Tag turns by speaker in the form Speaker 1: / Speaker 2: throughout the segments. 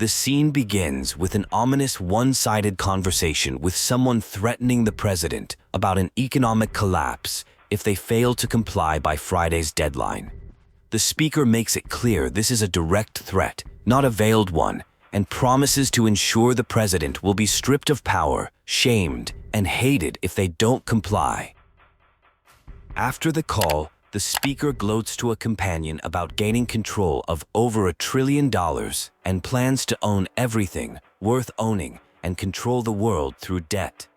Speaker 1: The scene begins with an ominous one-sided conversation with someone threatening the president about an economic collapse if they fail to comply by Friday's deadline. The speaker makes it clear this is a direct threat, not a veiled one, and promises to ensure the president will be stripped of power, shamed, and hated if they don't comply. After the call, the speaker gloats to a companion about gaining control of over $1 trillion and plans to own everything worth owning and control the world through debt.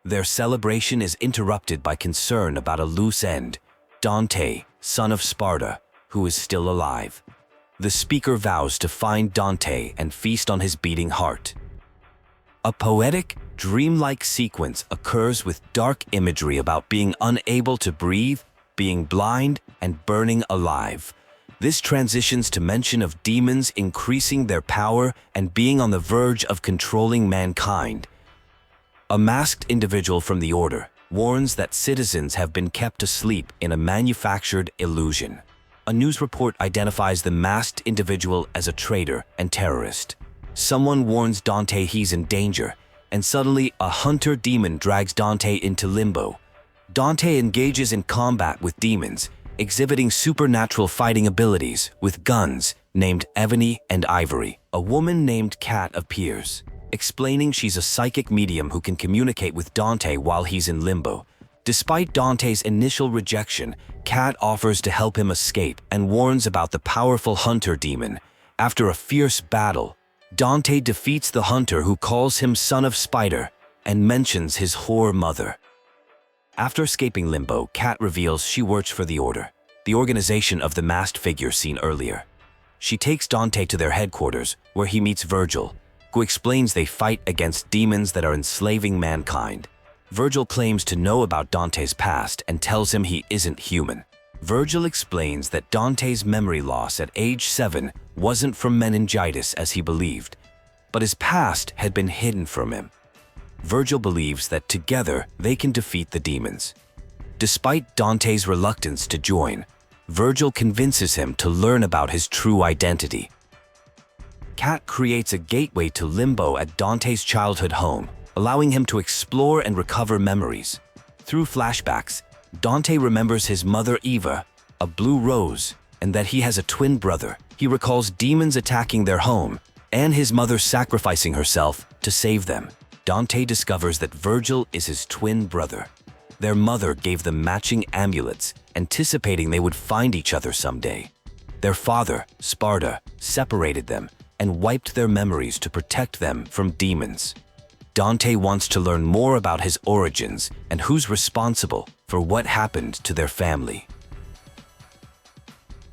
Speaker 1: Their celebration is interrupted by concern about a loose end, Dante, son of Sparta, who is still alive. The speaker vows to find Dante and feast on his beating heart. A poetic, dreamlike sequence occurs with dark imagery about being unable to breathe, being blind, and burning alive. This transitions to mention of demons increasing their power and being on the verge of controlling mankind. A masked individual from the Order warns that citizens have been kept asleep in a manufactured illusion. A news report identifies the masked individual as a traitor and terrorist. Someone warns Dante he's in danger, and suddenly a hunter demon drags Dante into limbo. Dante engages in combat with demons, exhibiting supernatural fighting abilities with guns named Ebony and Ivory. A woman named Cat appears, explaining she's a psychic medium who can communicate with Dante while he's in limbo. Despite Dante's initial rejection, Cat offers to help him escape and warns about the powerful hunter demon. After a fierce battle, Dante defeats the hunter, who calls him son of Spider and mentions his whore mother. After escaping limbo, Cat reveals she works for the Order, the organization of the masked figure seen earlier. She takes Dante to their headquarters, where he meets Virgil, who explains they fight against demons that are enslaving mankind. Virgil claims to know about Dante's past and tells him he isn't human. Virgil explains that Dante's memory loss at age 7 wasn't from meningitis as he believed, but his past had been hidden from him. Virgil believes that together they can defeat the demons. Despite Dante's reluctance to join, Virgil convinces him to learn about his true identity. Cat creates a gateway to limbo at Dante's childhood home, allowing him to explore and recover memories. Through flashbacks, Dante remembers his mother Eva, a blue rose, and that he has a twin brother. He recalls demons attacking their home and his mother sacrificing herself to save them. Dante discovers that Virgil is his twin brother. Their mother gave them matching amulets, anticipating they would find each other someday. Their father, Sparta, separated them and wiped their memories to protect them from demons. Dante wants to learn more about his origins and who's responsible for what happened to their family.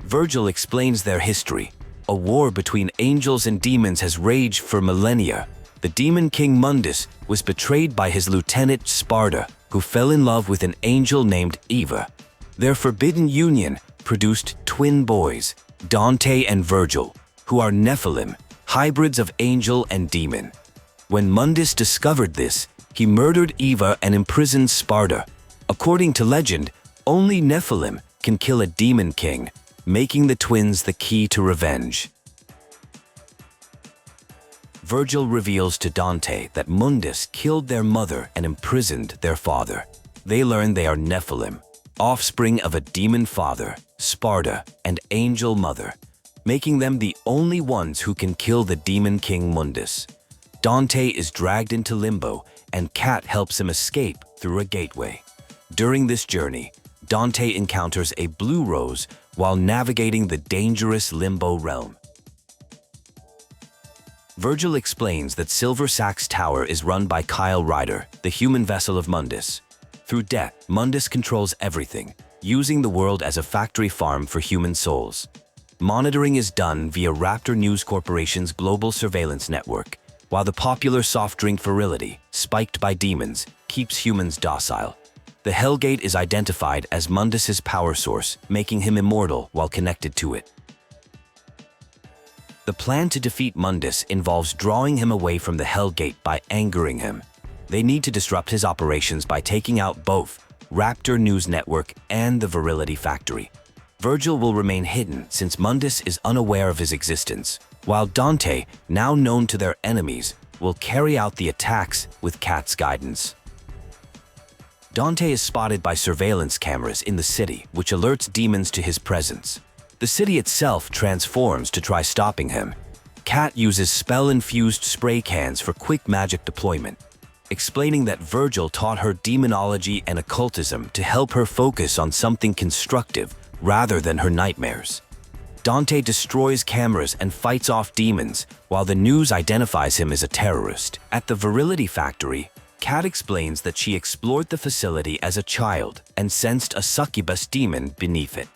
Speaker 1: Virgil explains their history. A war between angels and demons has raged for millennia. The demon king Mundus was betrayed by his lieutenant Sparta, who fell in love with an angel named Eva. Their forbidden union produced twin boys, Dante and Virgil, who are Nephilim, hybrids of angel and demon. When Mundus discovered this, he murdered Eva and imprisoned Sparta. According to legend, only Nephilim can kill a demon king, making the twins the key to revenge. Virgil reveals to Dante that Mundus killed their mother and imprisoned their father. They learn they are Nephilim, offspring of a demon father, Sparta, and angel mother, making them the only ones who can kill the demon king Mundus. Dante is dragged into limbo, and Cat helps him escape through a gateway. During this journey, Dante encounters a blue rose while navigating the dangerous limbo realm. Virgil explains that Silver Sack's tower is run by Kyle Ryder, the human vessel of Mundus. Through debt, Mundus controls everything, using the world as a factory farm for human souls. Monitoring is done via Raptor News Corporation's global surveillance network, while the popular soft drink Virility, spiked by demons, keeps humans docile. The Hellgate is identified as Mundus's power source, making him immortal while connected to it. The plan to defeat Mundus involves drawing him away from the Hellgate by angering him. They need to disrupt his operations by taking out both Raptor News Network and the Virility Factory. Virgil will remain hidden since Mundus is unaware of his existence, while Dante, now known to their enemies, will carry out the attacks with Cat's guidance. Dante is spotted by surveillance cameras in the city, which alerts demons to his presence. The city itself transforms to try stopping him. Cat uses spell-infused spray cans for quick magic deployment, explaining that Virgil taught her demonology and occultism to help her focus on something constructive rather than her nightmares. Dante destroys cameras and fights off demons, while the news identifies him as a terrorist. At the Virility Factory, Cat explains that she explored the facility as a child and sensed a succubus demon beneath it,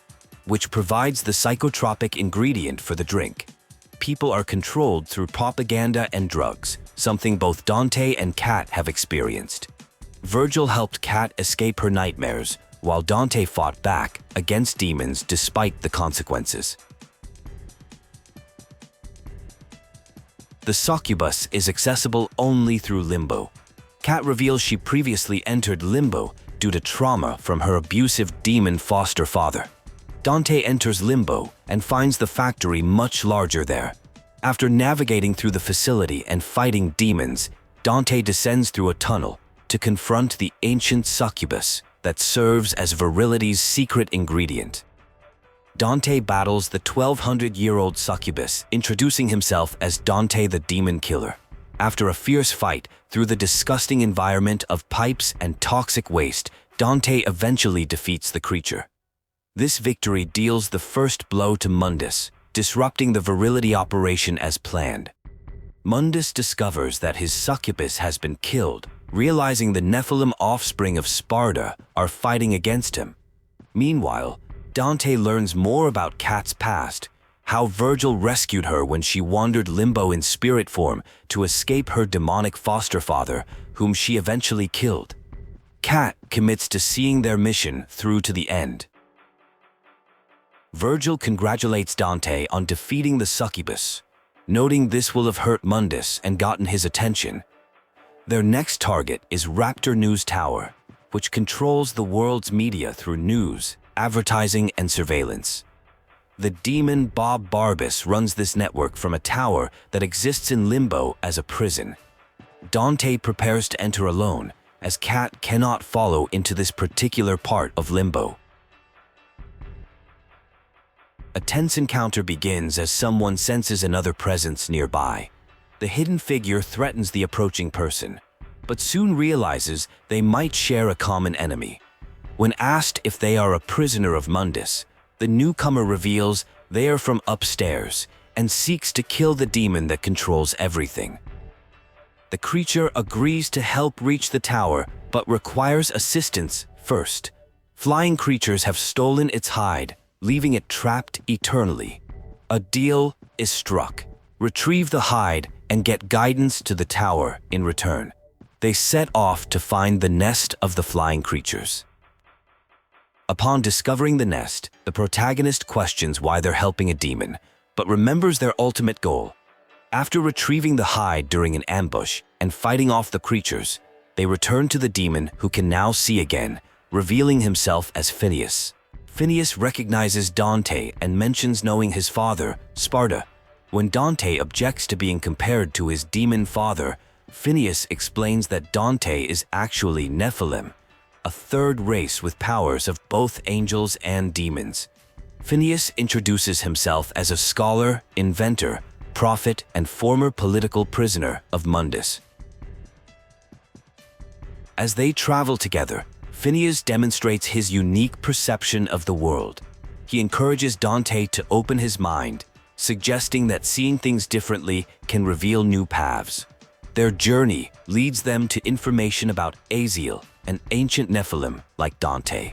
Speaker 1: which provides the psychotropic ingredient for the drink. People are controlled through propaganda and drugs, something both Dante and Cat have experienced. Virgil helped Cat escape her nightmares, while Dante fought back against demons despite the consequences. The succubus is accessible only through Limbo. Cat reveals she previously entered Limbo due to trauma from her abusive demon foster father. Dante enters Limbo and finds the factory much larger there. After navigating through the facility and fighting demons, Dante descends through a tunnel to confront the ancient succubus that serves as virility's secret ingredient. Dante battles the 1,200-year-old succubus, introducing himself as Dante the Demon Killer. After a fierce fight through the disgusting environment of pipes and toxic waste, Dante eventually defeats the creature. This victory deals the first blow to Mundus, disrupting the virility operation as planned. Mundus discovers that his succubus has been killed, realizing the Nephilim offspring of Sparta are fighting against him. Meanwhile, Dante learns more about Cat's past, how Virgil rescued her when she wandered Limbo in spirit form to escape her demonic foster father, whom she eventually killed. Cat commits to seeing their mission through to the end. Virgil congratulates Dante on defeating the succubus, noting this will have hurt Mundus and gotten his attention. Their next target is Raptor News Tower, which controls the world's media through news, advertising, and surveillance. The demon Bob Barbas runs this network from a tower that exists in Limbo as a prison. Dante prepares to enter alone, as Cat cannot follow into this particular part of Limbo. A tense encounter begins as someone senses another presence nearby. The hidden figure threatens the approaching person, but soon realizes they might share a common enemy. When asked if they are a prisoner of Mundus, the newcomer reveals they are from upstairs and seeks to kill the demon that controls everything. The creature agrees to help reach the tower, but requires assistance first. Flying creatures have stolen its hide, leaving it trapped eternally. A deal is struck. Retrieve the hide and get guidance to the tower in return. They set off to find the nest of the flying creatures. Upon discovering the nest, the protagonist questions why they're helping a demon, but remembers their ultimate goal. After retrieving the hide during an ambush and fighting off the creatures, they return to the demon, who can now see again, revealing himself as Phineas. Phineas recognizes Dante and mentions knowing his father, Sparta. When Dante objects to being compared to his demon father, Phineas explains that Dante is actually Nephilim, a third race with powers of both angels and demons. Phineas introduces himself as a scholar, inventor, prophet, and former political prisoner of Mundus. As they travel together, Phineas demonstrates his unique perception of the world. He encourages Dante to open his mind, suggesting that seeing things differently can reveal new paths. Their journey leads them to information about Aziel, an ancient Nephilim like Dante.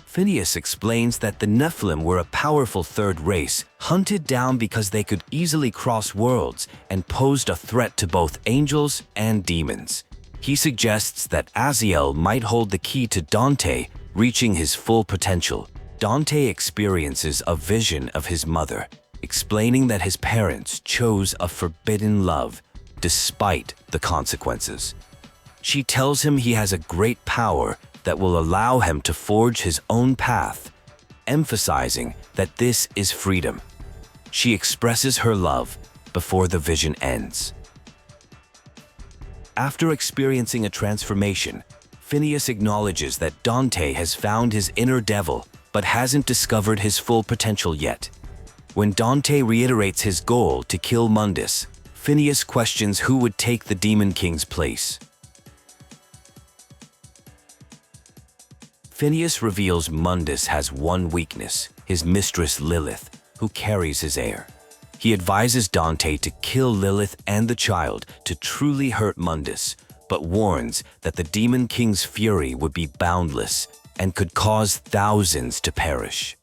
Speaker 1: Phineas explains that the Nephilim were a powerful third race, hunted down because they could easily cross worlds and posed a threat to both angels and demons. He suggests that Aziel might hold the key to Dante reaching his full potential. Dante experiences a vision of his mother, explaining that his parents chose a forbidden love despite the consequences. She tells him he has a great power that will allow him to forge his own path, emphasizing that this is freedom. she expresses her love before the vision ends. After experiencing a transformation, Phineas acknowledges that Dante has found his inner devil but hasn't discovered his full potential yet. When Dante reiterates his goal to kill Mundus, Phineas questions who would take the Demon King's place. Phineas reveals Mundus has one weakness, his mistress Lilith, who carries his heir. He advises Dante to kill Lilith and the child to truly hurt Mundus, but warns that the Demon King's fury would be boundless and could cause thousands to perish.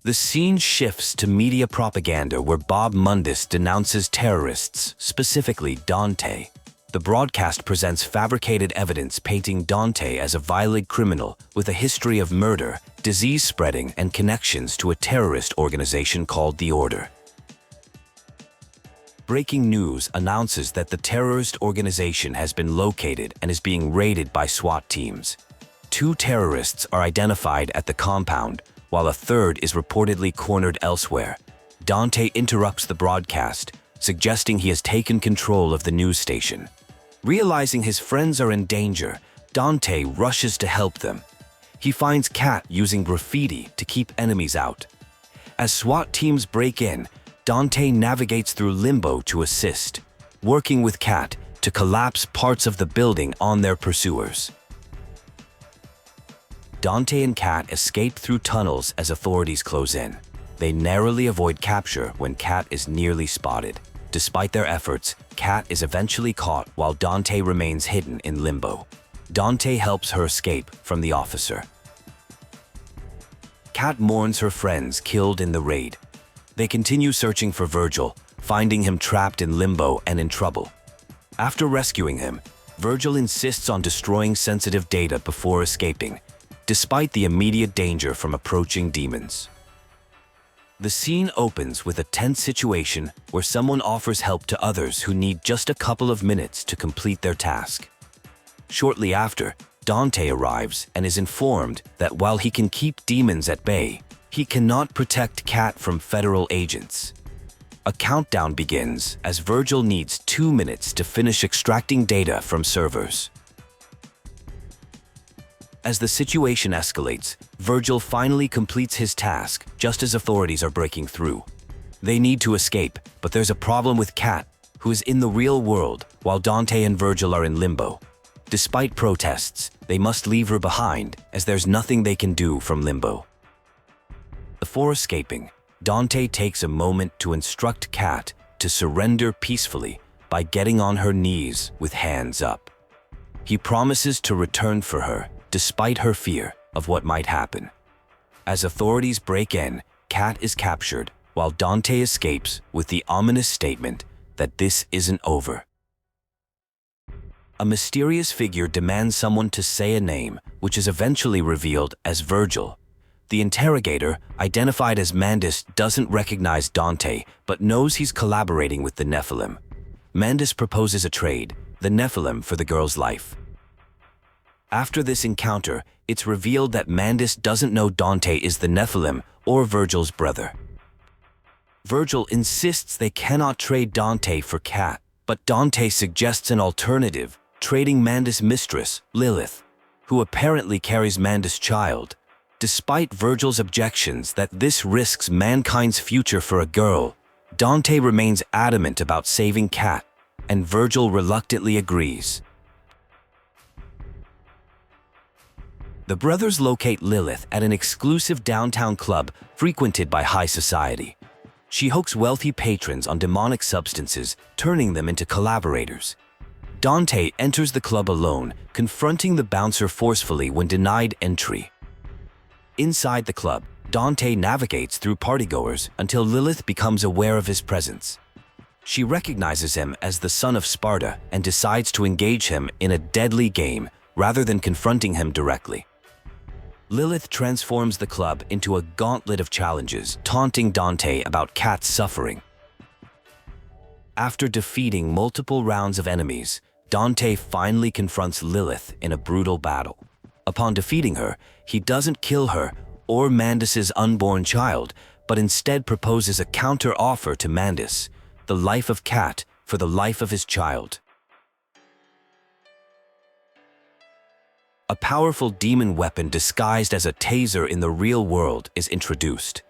Speaker 1: The scene shifts to media propaganda where Bob Mundus denounces terrorists, specifically Dante. The broadcast presents fabricated evidence painting Dante as a violent criminal with a history of murder, disease spreading, and connections to a terrorist organization called the Order. Breaking news announces that the terrorist organization has been located and is being raided by SWAT teams. 2 terrorists are identified at the compound, while a third is reportedly cornered elsewhere. Dante interrupts the broadcast, suggesting he has taken control of the news station. Realizing his friends are in danger, Dante rushes to help them. He finds Kat using graffiti to keep enemies out. As SWAT teams break in, Dante navigates through Limbo to assist, working with Kat to collapse parts of the building on their pursuers. Dante and Kat escape through tunnels as authorities close in. They narrowly avoid capture when Kat is nearly spotted. Despite their efforts, Kat is eventually caught while Dante remains hidden in Limbo. Dante helps her escape from the officer. Kat mourns her friends killed in the raid. They continue searching for Virgil, finding him trapped in Limbo and in trouble. After rescuing him, Virgil insists on destroying sensitive data before escaping, despite the immediate danger from approaching demons. The scene opens with a tense situation where someone offers help to others who need just a couple of minutes to complete their task. Shortly after, Dante arrives and is informed that while he can keep demons at bay, he cannot protect Kat from federal agents. A countdown begins as Virgil needs 2 minutes to finish extracting data from servers. As the situation escalates, Virgil finally completes his task just as authorities are breaking through. They need to escape, but there's a problem with Kat, who is in the real world while Dante and Virgil are in Limbo. Despite protests, they must leave her behind as there's nothing they can do from Limbo. Before escaping, Dante takes a moment to instruct Kat to surrender peacefully by getting on her knees with hands up. He promises to return for her despite her fear of what might happen. As authorities break in, Kat is captured while Dante escapes with the ominous statement that this isn't over. A mysterious figure demands someone to say a name, which is eventually revealed as Virgil. The interrogator, identified as Mundus, doesn't recognize Dante, but knows he's collaborating with the Nephilim. Mundus proposes a trade, the Nephilim for the girl's life. After this encounter, it's revealed that Mundus doesn't know Dante is the Nephilim or Virgil's brother. Virgil insists they cannot trade Dante for Kat, but Dante suggests an alternative, trading Mundus' mistress, Lilith, who apparently carries Mundus' child. Despite Virgil's objections that this risks mankind's future for a girl, Dante remains adamant about saving Kat, and Virgil reluctantly agrees. The brothers locate Lilith at an exclusive downtown club frequented by high society. She hooked wealthy patrons on demonic substances, turning them into collaborators. Dante enters the club alone, confronting the bouncer forcefully when denied entry. Inside the club, Dante navigates through partygoers until Lilith becomes aware of his presence. She recognizes him as the son of Sparta and decides to engage him in a deadly game rather than confronting him directly. Lilith transforms the club into a gauntlet of challenges, taunting Dante about Kat's suffering. After defeating multiple rounds of enemies, Dante finally confronts Lilith in a brutal battle. Upon defeating her, he doesn't kill her or Mundus' unborn child, but instead proposes a counter-offer to Mundus, the life of Cat for the life of his child. A powerful demon weapon disguised as a taser in the real world is introduced.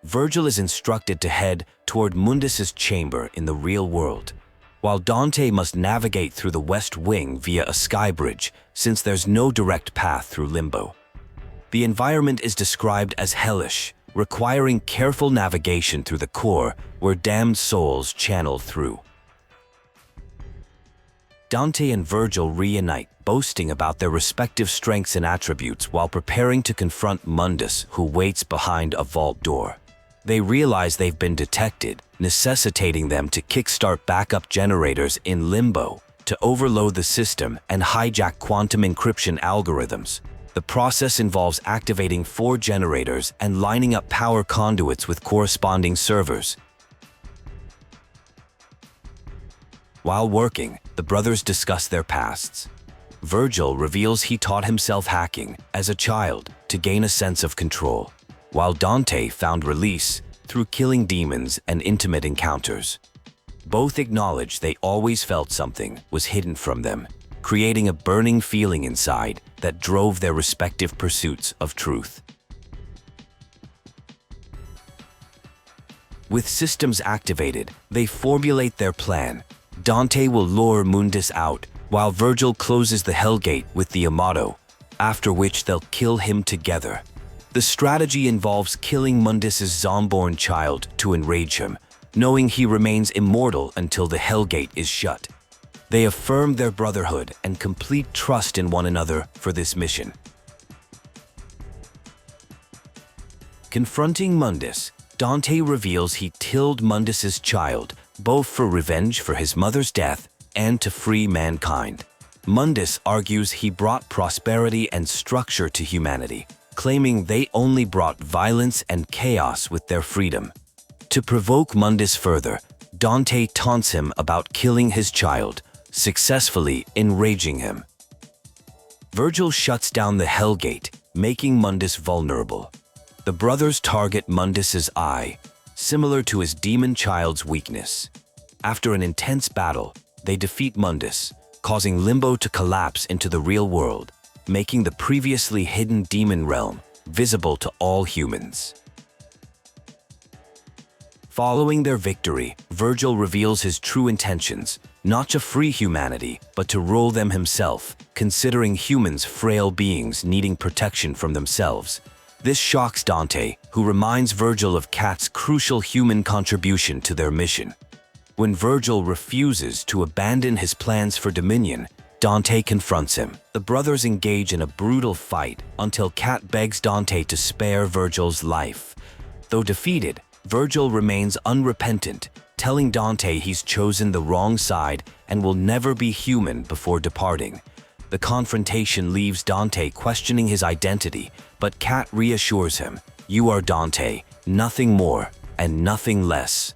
Speaker 1: Virgil is instructed to head toward Mundus's chamber in the real world, while Dante must navigate through the West Wing via a sky bridge since there's no direct path through Limbo. The environment is described as hellish, requiring careful navigation through the core where damned souls channel through. Dante and Virgil reunite, boasting about their respective strengths and attributes while preparing to confront Mundus, who waits behind a vault door. They realize they've been detected, necessitating them to kickstart backup generators in Limbo to overload the system and hijack quantum encryption algorithms. The process involves activating 4 generators and lining up power conduits with corresponding servers. While working, the brothers discuss their pasts. Virgil reveals he taught himself hacking as a child to gain a sense of control, while Dante found release through killing demons and intimate encounters. Both acknowledge they always felt something was hidden from them, creating a burning feeling inside that drove their respective pursuits of truth. With systems activated, they formulate their plan. Dante will lure Mundus out, while Virgil closes the Hellgate with the Amato, after which they'll kill him together. The strategy involves killing Mundus's zombborn child to enrage him, knowing he remains immortal until the Hellgate is shut. They affirm their brotherhood and complete trust in one another for this mission. Confronting Mundus, Dante reveals he killed Mundus's child, both for revenge for his mother's death and to free mankind. Mundus argues he brought prosperity and structure to humanity, claiming they only brought violence and chaos with their freedom. To provoke Mundus further, Dante taunts him about killing his child, successfully enraging him. Virgil shuts down the Hellgate, making Mundus vulnerable. The brothers target Mundus's eye, similar to his demon child's weakness. After an intense battle, they defeat Mundus, causing Limbo to collapse into the real world, making the previously hidden demon realm visible to all humans. Following their victory, Virgil reveals his true intentions, not to free humanity, but to rule them himself, considering humans frail beings needing protection from themselves. This shocks Dante, who reminds Virgil of Cat's crucial human contribution to their mission. When Virgil refuses to abandon his plans for dominion, Dante confronts him. The brothers engage in a brutal fight until Cat begs Dante to spare Virgil's life. Though defeated, Virgil remains unrepentant, telling Dante he's chosen the wrong side and will never be human before departing. The confrontation leaves Dante questioning his identity, but Cat reassures him, "You are Dante, nothing more and nothing less."